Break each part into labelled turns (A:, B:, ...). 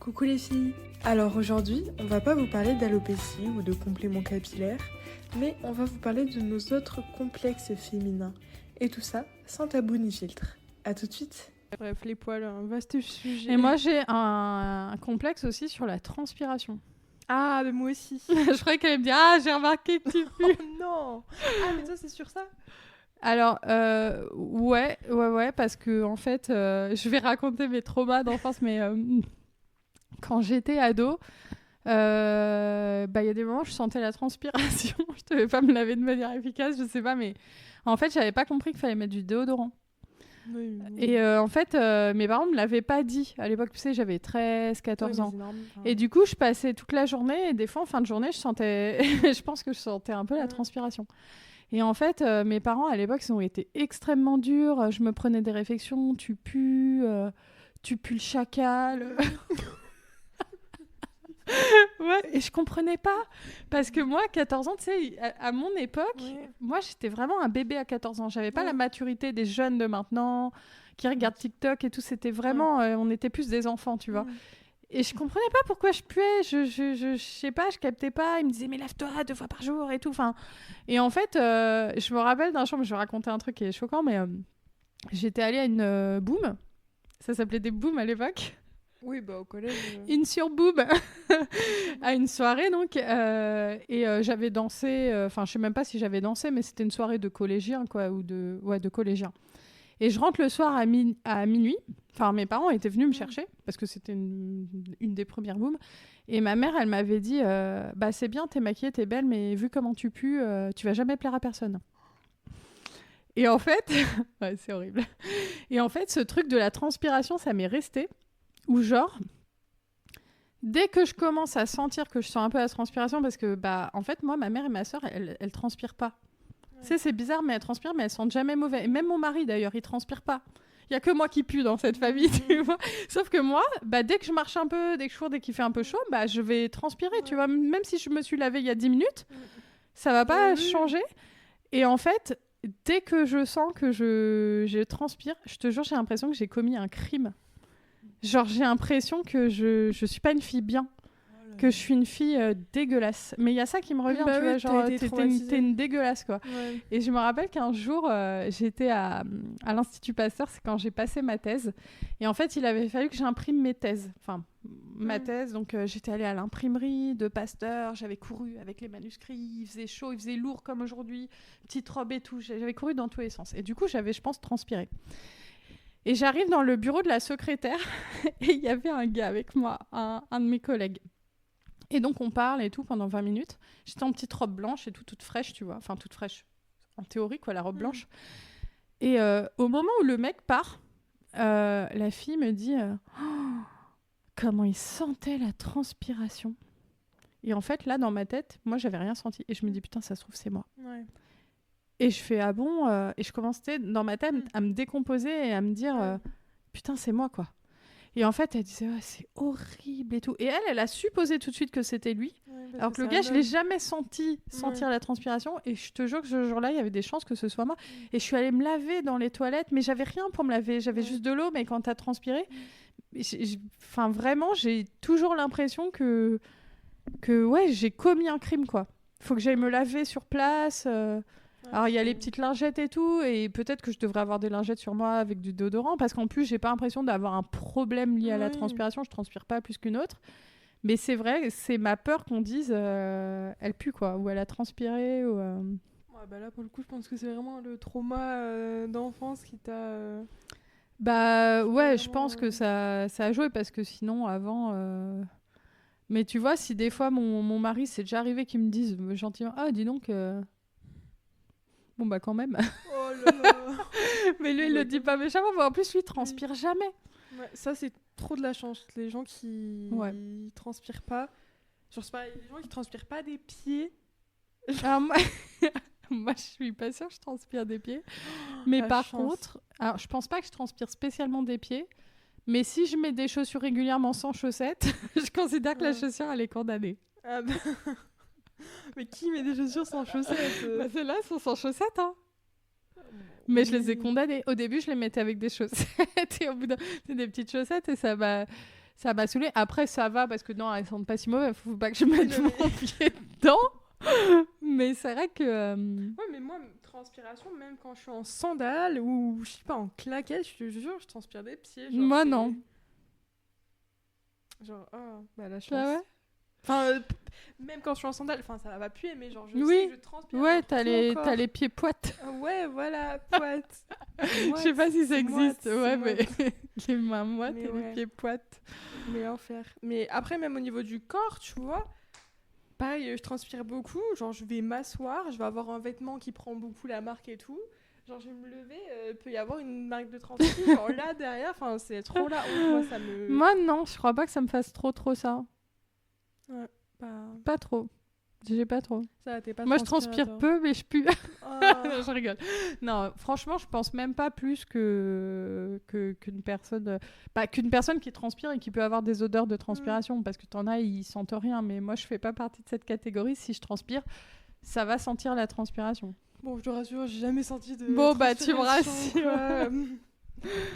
A: Coucou les filles. Alors aujourd'hui, on va pas vous parler d'alopécie ou de compléments capillaires, mais on va vous parler de nos autres complexes féminins. Et tout ça sans tabou ni filtre. À tout de suite.
B: Bref, les poils, un vaste sujet.
C: Et moi, j'ai un complexe aussi sur la transpiration.
B: Ah, mais moi aussi.
C: Je croyais qu'elle allait me dire « Ah, j'ai remarqué que tu pues !»
B: Oh non. Ah, mais toi, c'est sur ça?
C: Alors, ouais, parce que en fait, je vais raconter mes traumas d'enfance, mais quand j'étais ado, y a des moments où je sentais la transpiration. Je devais pas me laver de manière efficace, je sais pas, mais en fait, j'avais pas compris qu'il fallait mettre du déodorant.
B: Oui.
C: Et en fait, mes parents me l'avaient pas dit. À l'époque, tu sais, j'avais 13, 14 ans. Et du coup, je passais toute la journée et des fois, en fin de journée, je sentais... je pense que je sentais un peu la transpiration. Et en fait, mes parents, à l'époque, ils ont été extrêmement durs. Je me prenais des réflexions. Tu pues le chacal. Ouais, et je comprenais pas. Parce que moi, 14 ans, tu sais, à mon époque, moi, j'étais vraiment un bébé à 14 ans. J'avais pas la maturité des jeunes de maintenant qui regardent TikTok et tout. C'était vraiment... on était plus des enfants, tu vois. Et je comprenais pas pourquoi je puais. Je sais pas, je captais pas. Ils me disaient, mais lave-toi 2 fois par jour et tout. Enfin, et en fait, je me rappelle d'un jour, je vais raconter un truc qui est choquant, mais j'étais allée à une boom. Ça s'appelait des booms à l'époque.
B: Oui, bah au collège.
C: Une sur-boob à une soirée, donc. Et j'avais dansé. Enfin, je sais même pas si j'avais dansé, mais c'était une soirée de collégiens, quoi. De collégiens. Et je rentre le soir à minuit. Enfin, mes parents étaient venus me chercher parce que c'était une des premières booms. Et ma mère, elle m'avait dit c'est bien, t'es maquillée, t'es belle, mais vu comment tu pues, tu vas jamais plaire à personne. Et en fait, ouais, c'est horrible. Et en fait, ce truc de la transpiration, ça m'est resté. Ou genre, dès que je commence à sentir que je sens un peu la transpiration, parce que, en fait, moi, ma mère et ma sœur, elles transpirent pas. Tu sais, c'est bizarre, mais elles transpirent, mais elles sentent jamais mauvais. Et même mon mari, d'ailleurs, il transpire pas. Il y a que moi qui pue dans cette famille, tu vois. Sauf que moi, dès que je marche un peu, dès que je cours, dès qu'il fait un peu chaud, je vais transpirer, tu vois. Même si je me suis lavée il y a 10 minutes, ça va pas changer. Et en fait, dès que je sens que je transpire, je te jure, j'ai l'impression que j'ai commis un crime. Genre, j'ai l'impression que je suis pas une fille bien, que je suis une fille dégueulasse. Mais il y a ça qui me revient, tu vois, genre, t'es une dégueulasse, quoi. Ouais. Et je me rappelle qu'un jour, j'étais à l'Institut Pasteur, c'est quand j'ai passé ma thèse. Et en fait, il avait fallu que j'imprime mes thèses. Enfin, ma thèse, donc j'étais allée à l'imprimerie de Pasteur, j'avais couru avec les manuscrits, il faisait chaud, il faisait lourd comme aujourd'hui, petite robe et tout, j'avais couru dans tous les sens. Et du coup, j'avais, je pense, transpiré. Et j'arrive dans le bureau de la secrétaire et il y avait un gars avec moi, un de mes collègues. Et donc on parle et tout pendant 20 minutes. J'étais en petite robe blanche et tout, toute fraîche, tu vois. Enfin, toute fraîche, en théorie, quoi, la robe blanche. Et au moment où le mec part, la fille me dit comment il sentait la transpiration. Et en fait, là, dans ma tête, moi, j'avais rien senti. Et je me dis, putain, ça se trouve, c'est moi. Ouais. Et je fais ah bon et je commençais dans ma tête à me décomposer et à me dire putain c'est moi quoi. Et en fait elle disait c'est horrible et tout. Et elle a supposé tout de suite que c'était lui. Alors que le gars je l'ai jamais senti sentir la transpiration et je te jure que ce jour-là il y avait des chances que ce soit moi. Et je suis allée me laver dans les toilettes mais j'avais rien pour me laver, j'avais juste de l'eau mais quand t'as transpiré, enfin vraiment j'ai toujours l'impression que ouais j'ai commis un crime quoi. Faut que j'aille me laver sur place. Alors, il y a les petites lingettes et tout, et peut-être que je devrais avoir des lingettes sur moi avec du déodorant, parce qu'en plus, j'ai pas l'impression d'avoir un problème lié à la transpiration. Je transpire pas plus qu'une autre. Mais c'est vrai, c'est ma peur qu'on dise elle pue, quoi, ou elle a transpiré. Ou,
B: là, pour le coup, je pense que c'est vraiment le trauma d'enfance qui t'a...
C: ouais, je pense que ça a joué, parce que sinon, avant... Mais tu vois, si des fois, mon mari, c'est déjà arrivé qu'il me dise gentiment « Ah, dis donc... Bon quand même.
B: Oh là là.
C: Mais lui il le dit pas méchamment, mais en plus lui il transpire jamais.
B: Ouais, ça c'est trop de la chance. Les gens qui transpirent pas. Genre c'est pas les gens qui transpirent pas des pieds.
C: Alors, moi je suis pas sûre que je transpire des pieds. Mais par contre, alors je pense pas que je transpire spécialement des pieds. Mais si je mets des chaussures régulièrement sans chaussettes, je considère que la chaussure elle est condamnée.
B: Ah bah... Mais qui met des chaussures sans chaussettes
C: Celles-là sont sans chaussettes, hein. Mais je les ai condamnées. Au début, je les mettais avec des chaussettes. Et au bout c'est des petites chaussettes. Et ça m'a... ça m'a saoulée. Après, ça va parce que non, elles sentent pas si mauvais. Faut pas que je mette mon pied dedans. Mais c'est vrai que...
B: Ouais, mais moi, transpiration, même quand je suis en sandales ou, je sais pas, en claquettes, je te jure, je transpire des pieds. Genre,
C: moi, non.
B: Genre, oh, bah la chance.
C: Ah ouais.
B: Enfin, même quand je suis en sandales, enfin, ça va puer, mais genre, je
C: Oui.
B: sais que je transpire.
C: Ouais, t'as les pieds poites.
B: Ouais, voilà, poites.
C: Je sais pas si ça existe. Ouais, mais les mains moites
B: Mais
C: et les pieds poites.
B: Mais l'enfer. Mais après, même au niveau du corps, tu vois, pareil, je transpire beaucoup. Genre, je vais m'asseoir, je vais avoir un vêtement qui prend beaucoup la marque et tout. Genre, je vais me lever, peut y avoir une marque de transpire. Genre là, derrière, enfin, c'est trop la honte. Moi, ça me...
C: Moi, non, je crois pas que ça me fasse trop ça.
B: Ouais,
C: pas trop. J'ai pas trop.
B: Ça, t'es pas
C: moi, je transpire peu, mais je pue.
B: Oh.
C: Je rigole. Non, franchement, je pense même pas plus qu'une personne... qu'une personne qui transpire et qui peut avoir des odeurs de transpiration. Parce que t'en as, ils sentent rien. Mais moi, je fais pas partie de cette catégorie. Si je transpire, ça va sentir la transpiration.
B: Bon, je te rassure, j'ai jamais senti de
C: bon, bah, tu me rassures.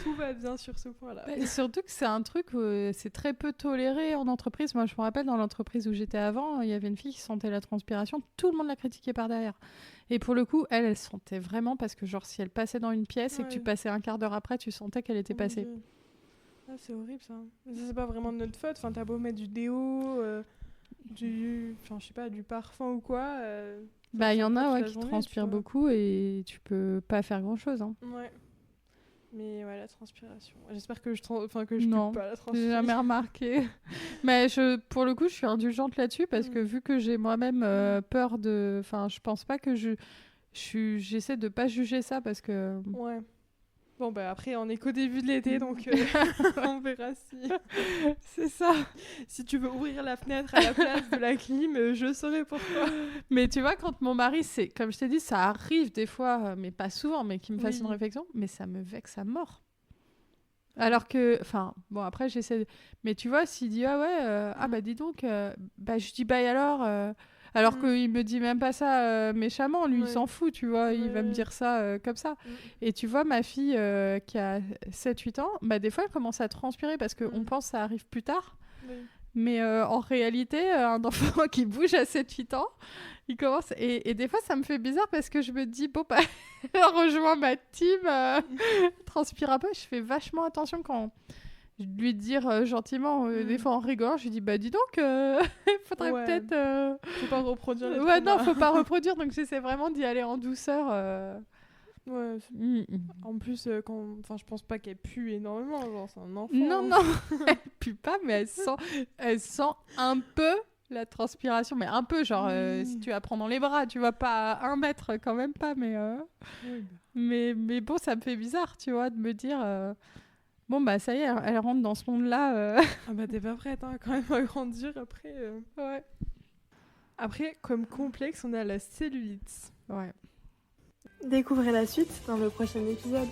B: Tout va bien sur ce point-là.
C: Et surtout que c'est un truc où c'est très peu toléré en entreprise. Moi, je me rappelle, dans l'entreprise où j'étais avant, il y avait une fille qui sentait la transpiration. Tout le monde la critiquait par derrière. Et pour le coup, elle sentait vraiment parce que, genre, si elle passait dans une pièce et que tu passais un quart d'heure après, tu sentais qu'elle était passée.
B: Ah, c'est horrible, ça. C'est pas vraiment de notre faute. Enfin, t'as beau mettre du déo, je sais pas, du parfum ou quoi.
C: Il y en a qui transpirent beaucoup et tu peux pas faire grand-chose. Hein.
B: Ouais. Mais ouais, la transpiration. J'espère que je pue pas la transpiration.
C: J'ai jamais remarqué. Mais pour le coup, je suis indulgente là-dessus parce que vu que j'ai moi-même peur de... Enfin, je pense pas que j'essaie de pas juger ça parce que...
B: Ouais. Bon, bah après, on est qu'au début de l'été, donc on verra si...
C: C'est ça.
B: Si tu veux ouvrir la fenêtre à la place de la clim, je saurai pourquoi.
C: Mais tu vois, quand mon mari, comme je t'ai dit, ça arrive des fois, mais pas souvent, mais qu'il me fasse une réflexion, mais ça me vexe à mort. Alors que... Enfin, bon, après, j'essaie... Mais tu vois, s'il dit, bah dis donc, je dis, alors... Alors qu'il me dit même pas ça méchamment, lui il s'en fout, tu vois, il va me dire ça comme ça. Et tu vois, ma fille qui a 7-8 ans, des fois elle commence à transpirer parce qu'on pense que ça arrive plus tard. Mais en réalité, un enfant qui bouge à 7-8 ans, il commence... Et des fois ça me fait bizarre parce que je me dis, bon, elle rejoint ma team, transpire un peu, je fais vachement attention quand... lui dire gentiment, des fois en rigolant, je lui dis dis donc, il faudrait peut-être...
B: Faut pas reproduire les
C: faut pas reproduire, donc j'essaie vraiment d'y aller en douceur.
B: Ouais. En plus, je pense pas qu'elle pue énormément, genre c'est un enfant.
C: Non, elle pue pas, mais elle sent un peu la transpiration, mais un peu, genre si tu la prends dans les bras, tu vas pas à 1 mètre, quand même pas, mais... mais bon, ça me fait bizarre, tu vois, de me dire... Bon, ça y est, elle rentre dans ce monde-là.
B: Ah t'es pas prête, hein, quand même, à grandir après.
C: Ouais.
B: Après, comme complexe, on a la cellulite.
C: Ouais.
A: Découvrez la suite dans le prochain épisode.